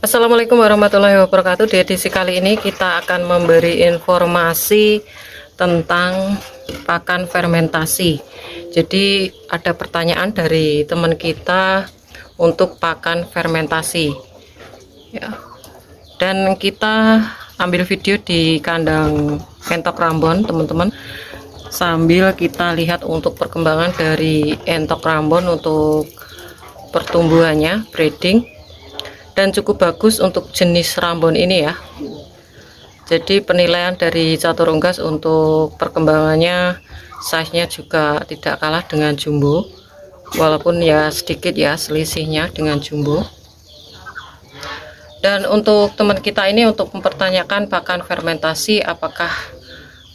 Assalamualaikum warahmatullahi wabarakatuh. Di edisi kali ini kita akan memberi informasi tentang pakan fermentasi. Jadi ada pertanyaan dari teman kita untuk pakan fermentasi ya. Dan kita ambil video di kandang entok Rambon, teman-teman, sambil kita lihat untuk perkembangan dari entok Rambon untuk pertumbuhannya, breeding, dan cukup bagus untuk jenis Rambon ini ya. Jadi penilaian dari Catur Unggas untuk perkembangannya, size-nya juga tidak kalah dengan jumbo, walaupun ya sedikit ya selisihnya dengan jumbo. Dan untuk teman kita ini untuk mempertanyakan pakan fermentasi, apakah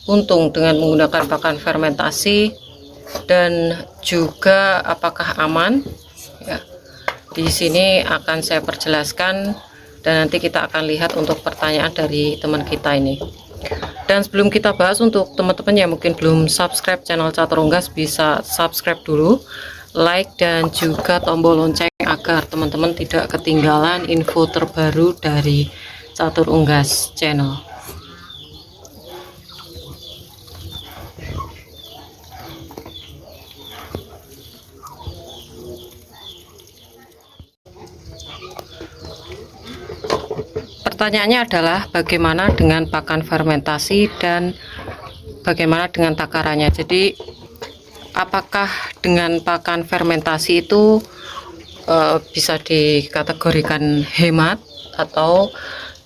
untung dengan menggunakan pakan fermentasi, dan juga apakah aman ya. Di sini akan saya perjelaskan dan nanti kita akan lihat untuk pertanyaan dari teman kita ini. Dan sebelum kita bahas, untuk teman-teman yang mungkin belum subscribe channel Catur Unggas, bisa subscribe dulu, like, dan juga tombol lonceng agar teman-teman tidak ketinggalan info terbaru dari Catur Unggas channel. Pertanyaannya adalah bagaimana dengan pakan fermentasi dan bagaimana dengan takarannya. Jadi apakah dengan pakan fermentasi itu bisa dikategorikan hemat atau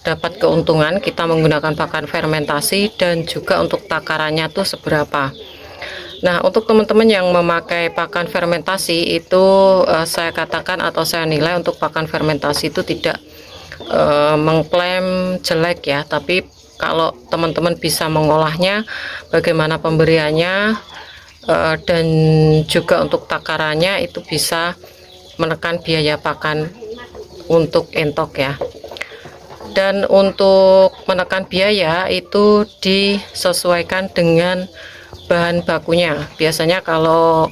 dapat keuntungan kita menggunakan pakan fermentasi, dan juga untuk takarannya tuh seberapa. Nah, untuk teman-teman yang memakai pakan fermentasi itu saya katakan atau saya nilai untuk pakan fermentasi itu tidak mengklaim jelek ya, tapi kalau teman-teman bisa mengolahnya, bagaimana pemberiannya, dan juga untuk takarannya, itu bisa menekan biaya pakan untuk entok ya. Dan untuk menekan biaya itu disesuaikan dengan bahan bakunya. Biasanya kalau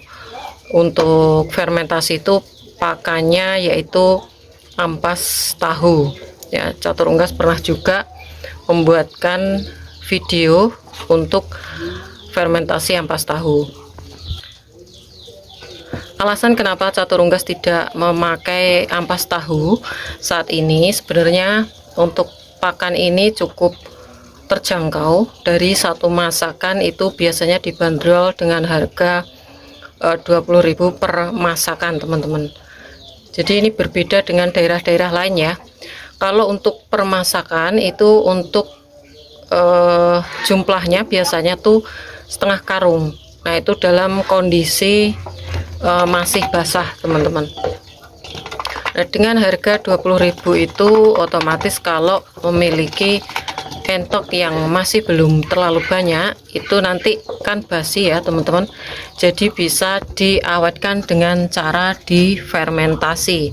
untuk fermentasi itu pakannya yaitu ampas tahu ya. Catur Unggas pernah juga membuatkan video untuk fermentasi ampas tahu. Alasan kenapa Catur Unggas tidak memakai ampas tahu saat ini, sebenarnya untuk pakan ini cukup terjangkau. Dari satu masakan itu biasanya dibanderol dengan harga 20.000 per masakan, teman-teman. Jadi ini berbeda dengan daerah-daerah lain ya. Kalau untuk permasakan itu untuk jumlahnya biasanya tuh setengah karung. Nah, itu dalam kondisi masih basah, teman-teman. Nah, dengan harga 20.000 itu otomatis kalau memiliki entok yang masih belum terlalu banyak, itu nanti kan basi ya, teman-teman. Jadi bisa diawetkan dengan cara difermentasi.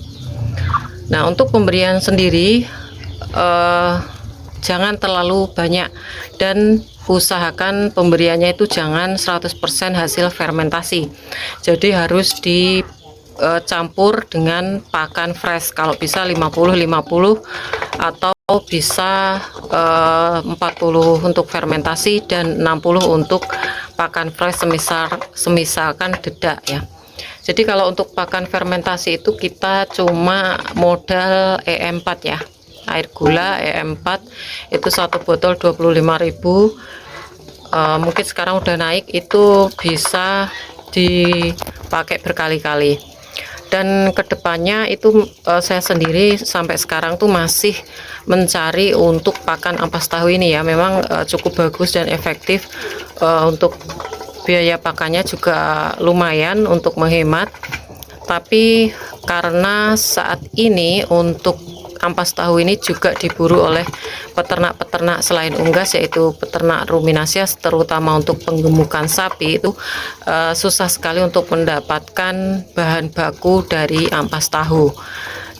Nah, untuk pemberian sendiri jangan terlalu banyak, dan usahakan pemberiannya itu jangan 100% hasil fermentasi. Jadi harus dicampur dengan pakan fresh, kalau bisa 50-50 atau bisa 40 untuk fermentasi dan 60 untuk pakan fresh, semisalkan dedak ya. Jadi kalau untuk pakan fermentasi itu kita cuma modal E4 ya, air gula E4 itu satu botol 25.000. Mungkin sekarang udah naik, itu bisa dipakai berkali-kali. Dan kedepannya itu saya sendiri sampai sekarang tuh masih mencari untuk pakan ampas tahu ini ya. Memang cukup bagus dan efektif, untuk biaya pakannya juga lumayan untuk menghemat. Tapi karena saat ini untuk ampas tahu ini juga diburu oleh peternak-peternak selain unggas, yaitu peternak ruminasias, terutama untuk penggemukan sapi, itu susah sekali untuk mendapatkan bahan baku dari ampas tahu.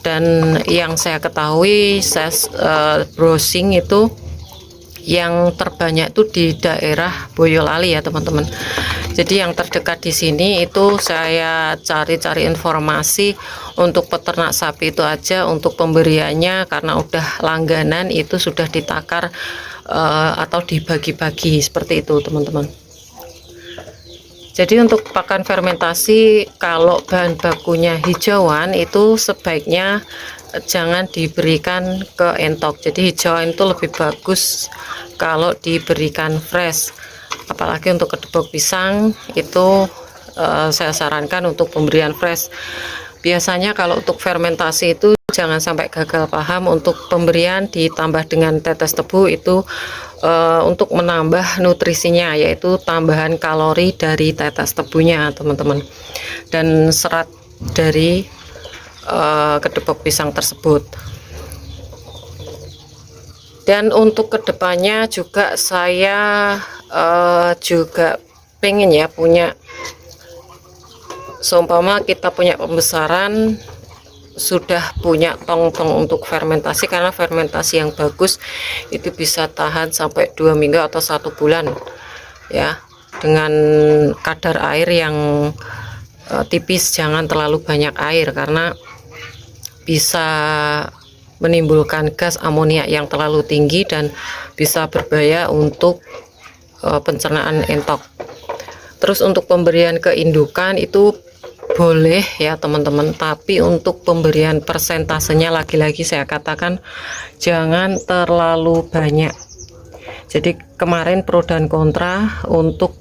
Dan yang saya ketahui, saya browsing itu yang terbanyak itu di daerah Boyolali ya, teman-teman. Jadi yang terdekat di sini itu saya cari-cari informasi untuk peternak sapi itu aja, untuk pemberiannya karena udah langganan itu sudah ditakar atau dibagi-bagi seperti itu teman-teman. Jadi untuk pakan fermentasi, kalau bahan bakunya hijauan itu sebaiknya jangan diberikan ke entok. Jadi hijauan itu lebih bagus kalau diberikan fresh. Apalagi untuk kedebok pisang itu saya sarankan untuk pemberian fresh. Biasanya kalau untuk fermentasi itu jangan sampai gagal paham, untuk pemberian ditambah dengan tetes tebu itu untuk menambah nutrisinya, yaitu tambahan kalori dari tetes tebunya teman-teman, dan serat dari kedebok pisang tersebut. Dan untuk kedepannya juga saya juga pengen ya punya, seumpama kita punya pembesaran, sudah punya tong-tong untuk fermentasi, karena fermentasi yang bagus itu bisa tahan sampai 2 minggu atau 1 bulan ya, dengan kadar air yang tipis, jangan terlalu banyak air karena bisa menimbulkan gas amonia yang terlalu tinggi dan bisa berbahaya untuk pencernaan entok. Terus untuk pemberian ke indukan itu boleh ya teman-teman, tapi untuk pemberian persentasenya lagi-lagi saya katakan jangan terlalu banyak. Jadi kemarin pro dan kontra untuk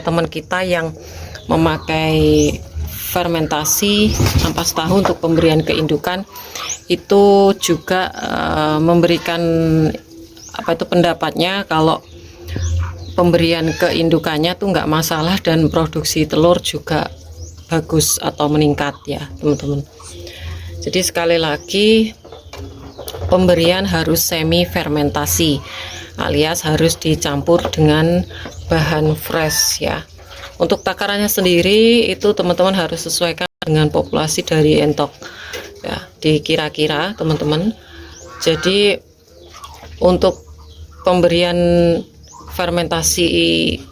teman kita yang memakai fermentasi ampas tahu untuk pemberian ke indukan itu juga memberikan pendapatnya kalau pemberian ke indukannya tuh nggak masalah dan produksi telur juga bagus atau meningkat ya teman-teman. Jadi sekali lagi pemberian harus semi fermentasi alias harus dicampur dengan bahan fresh ya. Untuk takarannya sendiri itu teman-teman harus sesuaikan dengan populasi dari entok ya, dikira-kira teman-teman. Jadi untuk pemberian fermentasi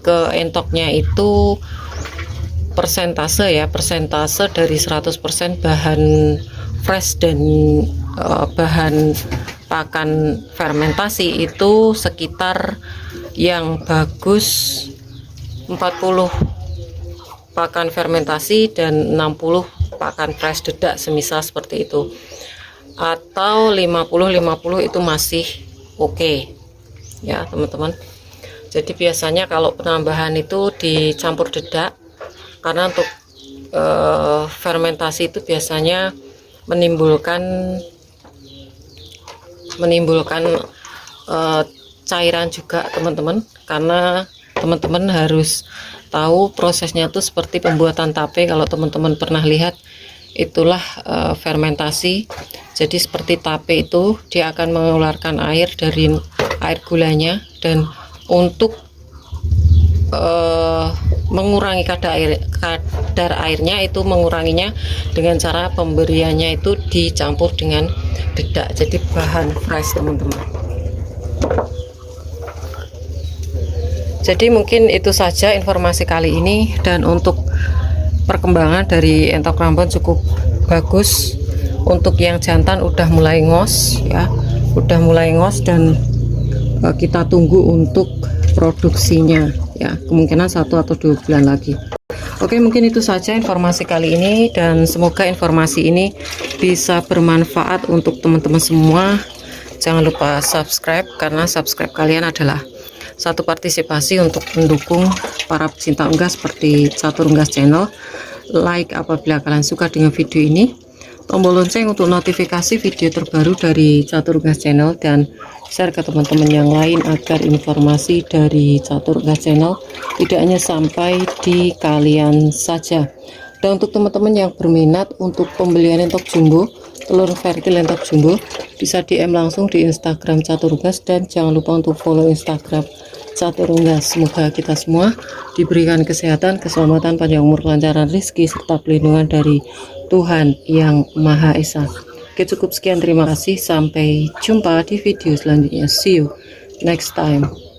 ke entoknya itu persentase dari 100% bahan fresh dan bahan pakan fermentasi itu sekitar yang bagus 40 pakan fermentasi dan 60 pakan fresh dedak, semisal seperti itu, atau 50-50 itu masih oke ya teman-teman. Jadi biasanya kalau penambahan itu dicampur dedak, karena untuk fermentasi itu biasanya menimbulkan cairan juga teman-teman, karena teman-teman harus tahu prosesnya itu seperti pembuatan tape. Kalau teman-teman pernah lihat itulah fermentasi. Jadi seperti tape itu dia akan mengeluarkan air dari air gulanya, dan untuk mengurangi kadar airnya itu menguranginya dengan cara pemberiannya itu dicampur dengan dedak, jadi bahan fresh teman-teman. Jadi mungkin itu saja informasi kali ini, dan untuk perkembangan dari entok Rambon cukup bagus. Untuk yang jantan udah mulai ngos ya, dan kita tunggu untuk produksinya ya, kemungkinan 1 atau 2 bulan lagi. Oke, mungkin itu saja informasi kali ini, dan semoga informasi ini bisa bermanfaat untuk teman-teman semua. Jangan lupa subscribe, karena subscribe kalian adalah satu partisipasi untuk mendukung para pecinta unggas seperti Catur Unggas Channel. Like apabila kalian suka dengan video ini, tombol lonceng untuk notifikasi video terbaru dari Catur Unggas Channel, dan share ke teman-teman yang lain agar informasi dari Catur Unggas Channel tidak hanya sampai di kalian saja. Dan untuk teman-teman yang berminat untuk pembelian entok jumbo, telur fertil entok jumbo, bisa DM langsung di Instagram Catur Unggas, dan jangan lupa untuk follow Instagram Catur Unggas. Semoga kita semua diberikan kesehatan, keselamatan, panjang umur, kelancaran rezeki, serta pelindungan dari Tuhan yang Maha Esa. Oke, cukup sekian, terima kasih, sampai jumpa di video selanjutnya. See you next time.